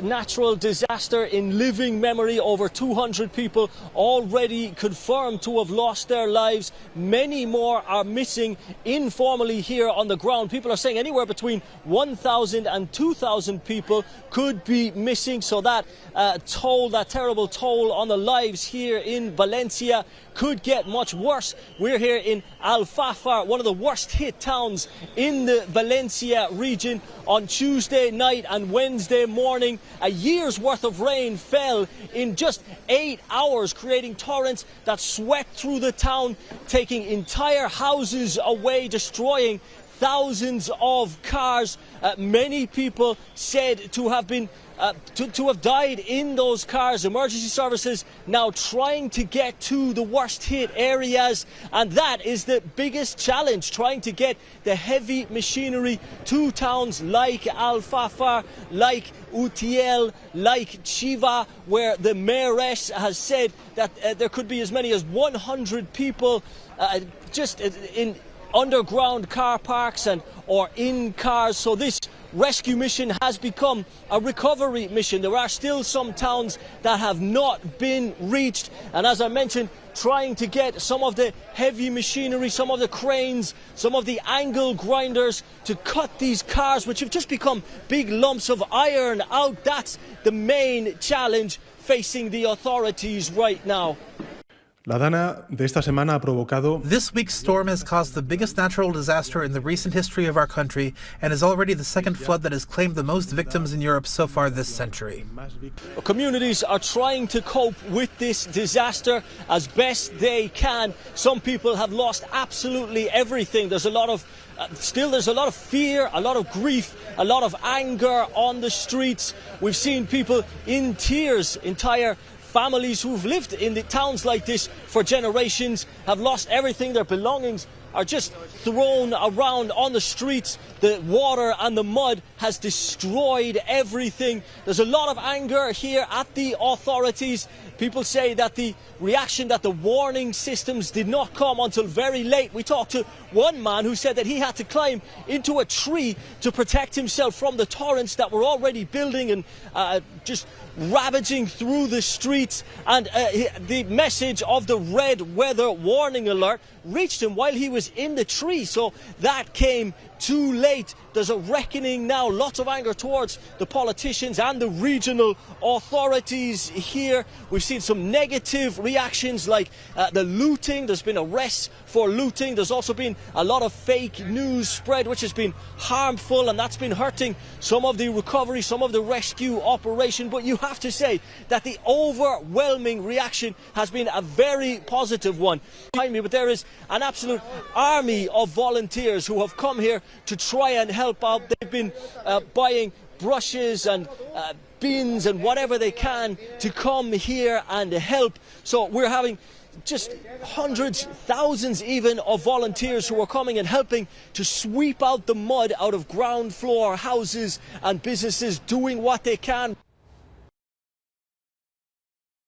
Natural disaster in living memory. Over 200 people already confirmed to have lost their lives. Many more are missing informally here on the ground. People are saying anywhere between 1,000 and 2,000 people could be missing. So that that terrible toll on the lives here in Valencia could get much worse. We're here in Alfafar, one of the worst hit towns in the Valencia region. On Tuesday night and Wednesday morning, a year's worth of rain fell in just 8 hours, creating torrents that swept through the town, taking entire houses away, destroying thousands of cars. Many people said to have been to have died in those cars. Emergency services now trying to get to the worst hit areas, and that is the biggest challenge, trying to get the heavy machinery to towns like Alfafar, like Utiel, like Chiva, where the mayoress has said that there could be as many as 100 people just in underground car parks or in cars. So this rescue mission has become a recovery mission. There are still some towns that have not been reached, and as I mentioned, trying to get some of the heavy machinery, some of the cranes, some of the angle grinders to cut these cars, which have just become big lumps of iron, out. That's the main challenge facing the authorities right now. La dana de esta semana ha provocado... This week's storm has caused the biggest natural disaster in the recent history of our country and is already the second flood that has claimed the most victims in Europe so far this century. Communities are trying to cope with this disaster as best they can. Some people have lost absolutely everything. There's a lot of there's a lot of fear, a lot of grief, a lot of anger on the streets. We've seen people in tears, entire families who've lived in the towns like this for generations have lost everything. Their belongings are just thrown around on the streets. The water and the mud has destroyed everything. There's a lot of anger here at the authorities. People say that the reaction, that the warning systems did not come until very late. We talked to one man who said that he had to climb into a tree to protect himself from the torrents that were already building and just ravaging through the streets. And the message of the red weather warning alert reached him while he was in the tree, so that came too late. There's a reckoning now, lots of anger towards the politicians and the regional authorities here. We've seen some negative reactions like the looting. There's been arrests for looting. There's also been a lot of fake news spread, which has been harmful, and that's been hurting some of the recovery, some of the rescue operation. But you have to say that the overwhelming reaction has been a very positive one. Behind me, but there is an absolute army of volunteers who have come here to try and help out. They've been buying brushes and bins and whatever they can to come here and help. So we're having just hundreds, thousands even, of volunteers who are coming and helping to sweep out the mud out of ground floor houses and businesses, doing what they can.